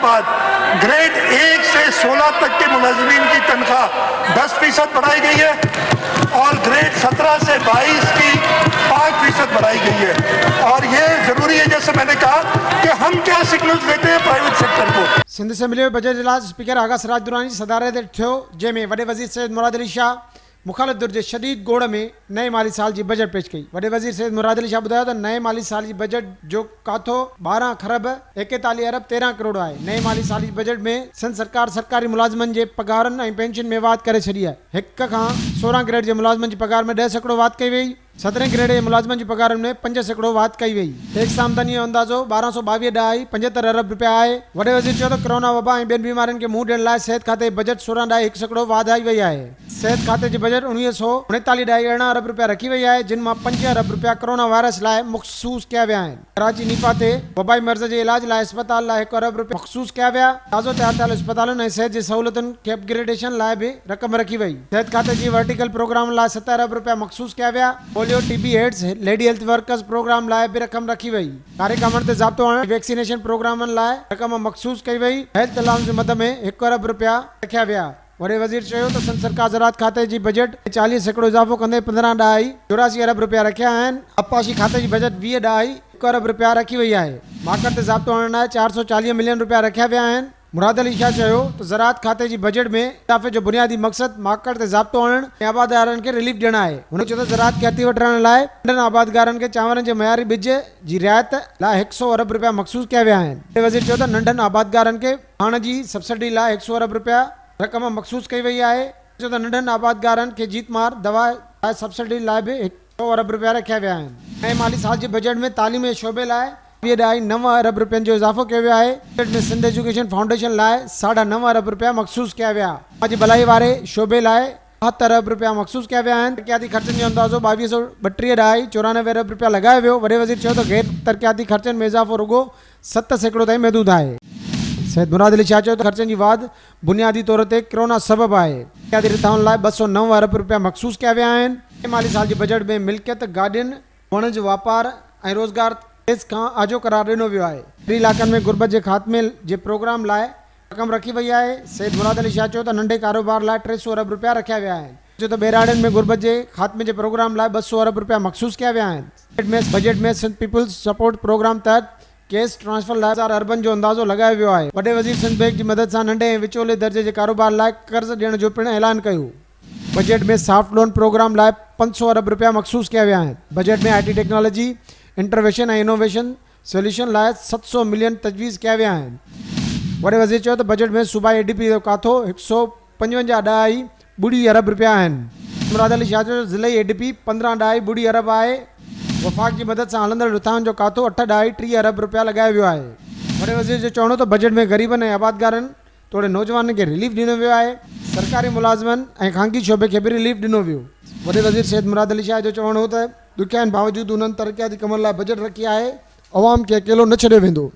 बाद ग्रेड 1 से 16 तक के मुलाजिमीन की तनख्वाह 10% बढ़ाई गई है और ग्रेड 17 से 22 की 5% बढ़ाई गई है। और ये जरूरी है, जैसे मैंने कहा, कि हम क्या सिग्नल्स देते हैं प्राइवेट सेक्टर को। सिंध असेंबली में बजट इजलास स्पीकर आगा सिराज दुरानी सदारत थियो, जंहिंमें वॾे वज़ीर सैयद मुराद अली शाह मुखालिफ़ धुर जे शदीद गोड़ में नए माली साल जी बजट पेश कई। वॾे वज़ीर सैयद मुराद अली शाह ॿुधायो त नए माली साल जी बजट जो काथो 12 खरब 41 अरब 13 करोड़ आहे। नए माली साल जी बजट में सिंध सरकार सरकारी मुलाज़िमनि जे पगारनि ऐं पेंशन में वाध करे छॾी आहे। 1 खां 16 ग्रेड जे मुलाज़िमनि जी पगार में 10% वाध कई वई। 17 ग्रेड जे मुलाज़िमनि जी पगारनि में 5% वाध कई वई। टैक्स आमदनी जो अंदाज़ो 1222.75 अरब रुपया आहे। वॾे वज़ीर चयो त कोरोना वबा ऐं ॿियनि बीमारियुनि खे मुंहुं ॾियण लाइ सिहत खाते जी बजट 16.1% वाधाई वई आहे। सिहत खाते जी बजट 1939.18 अरब रुपया रखी वई आहे, जिन मां 5 अरब रुपया कोरोना वायरस लाइ मखसूस कया विया आहिनि। कराची नीपा ते वबाई मर्ज़ जे इलाज लाइ अस्पताल लाइ 1 अरब रुपया मखसूस कया विया। ताज़ो तयारु थियल अस्पतालुनि ऐं सिहत जी सहूलियतुनि खे अपग्रेडेशन लाइ बि रक़म रखी वई। सिहत खाते जी वर्टिकल प्रोग्राम लाइ 7 अरब रुपया मखसूस कया विया। Polio, TB, AIDS, lady health workers programme लाइ भी रक़म रखी वई। कार्यक्रमनि ते ज़ाब्तो आणण वैक्सीनेशन प्रोग्रामनि लाइ रक़म मखसूस कई वई। हेल्थ अलाउंस जे मद में 1 अरब रुपया रखिया विया। वॾे वज़ीर चयो त संघ सरकार ज़राअत खाते जी बजट 40% इज़ाफ़ो कंदे 15.84 अरब रुपया रखिया आहिनि। आबपाशी खाते जी बजट 20.1 अरब रुपया रखी वई आहे। मार्केट ते ज़ाब्तो आणण लाइ 440 मिलियन रुपया रखिया विया आहिनि। मुराद अली शाह चयो त ज़राअत खाते जी बजट में इज़ाफ़े जो बुनियादी मक़सदु मार्केट ते ज़ाब्तो आणण ऐं आबादगारनि खे रिलीफ ॾियणु आहे। हुन चयो त ज़राअत खे हथी वठण लाइ नंढनि आबादगारनि खे चांवरनि जे मयारी ॿिज जी रिआयत लाइ 100 अरब रुपया मखसूस कया विया आहिनि। वज़ीर चयो त नंढनि आबादगारनि खे खाण जी सब्सिडी लाइ 100 अरब रुपया रक़म मखसूस कई वई आहे। चयो त नंढनि आबादगारनि खे जीतमार दवा लाइ सब्सिडी लाइ बि 100 अरब रुपया रखिया विया आहिनि। नए माली साल जे बजट में तालीम जे शोबे लाइ 9 अरब रुपयनि जो इज़ाफ़ो कयो वियो आहे। बजट में सिंध एजुकेशन फाउंडेशन लाइ 9.5 अरब रुपया मखसूस कया विया। समाजी भलाई वारे शोबे लाइ 7 अरब रुपया मखसूस कया विया आहिनि। तरक़ियाती ख़र्चनि जो अंदाज़ो 2232.94 अरब रुपया लॻायो वियो। वॾे वज़ीर चयो त गैर तरक़ियाती ख़र्चनि में इज़ाफ़ो रुगो 7% ताईं महदूद आहे। सैयद मुराद अली शाह चयो त ख़र्चनि जी वाध बुनियादी तौर ते कोरोना सबबु आहे। तरक़ियाती रिथाउनि लाइ 209 अरब रुपया मखसूस कया विया आहिनि। नए माली साल जे बजट में मिल्कियत, गाॾियुनि, वणज वापार ऐं रोज़गार खां आजो करार ॾिनो वियो आहे। शहरी इलाइक़नि में गुरबत जे ख़ात्मे जे प्रोग्राम लाइ रक़म रखी वई आहे। सैयद मुराद अली शाह चयो त नंढे कारोबार लाइ 300 अरब रुपया रखिया विया आहिनि। चयो त ॿेराड़ियुनि में गुरबत जे ख़ात्मे जे प्रोग्राम लाइ 200 अरब रुपया मखसूस कया विया आहिनि। बजट में सिंध पीपुल्स सपोर्ट प्रोग्राम तहत कैश ट्रांसफर लाइ 1000 अरबनि जो अंदाज़ो लॻायो वियो आहे। वॾे वज़ीर सिंध बैंक जी मदद सां नंढे ऐं विचोले दर्जे जे कारोबार लाइ कर्ज़ ॾियण जो पिणु ऐलान कयो। बजट में सॉफ्ट लोन प्रोग्राम लाइ 500 अरब रुपया मखसूस कया विया आहिनि। बजट में IT टेक्नोलॉजी, इंटरवेंशन ऐं इनोवेशन सोल्यूशन लाइ 700 मिलियन तजवीज़ कया विया आहिनि। वॾे वज़ीर चयो त बजट में सूबाई ADP जो काथो 155.2 अरब रुपया आहिनि। मुराद अली शाह जो ज़िले ADP 15.2 अरब आहे। वफ़ाक़ जी मदद सां हलंदड़ रिथाउनि जो काथो 8.3 अरब रुपया लॻायो वियो आहे। वॾे वज़ीर जो चवणो त बजट में ग़रीबनि ऐं आबादगारनि तोड़े नौजवाननि खे रिलीफ ॾिनो वियो आहे। सरकारी मुलाज़िमनि ऐं ख़ानगी शोबे खे बि रिलीफ ॾिनो वियो। वॾे वज़ीर सैयद मुराद अली शाह जो चवणो हो त ॾुखियाईनि बावजूदि उन्हनि तरक़ियाती कमनि लाइ बजट रखी आहे। अवाम खे अकेलो न छॾियो वेंदो।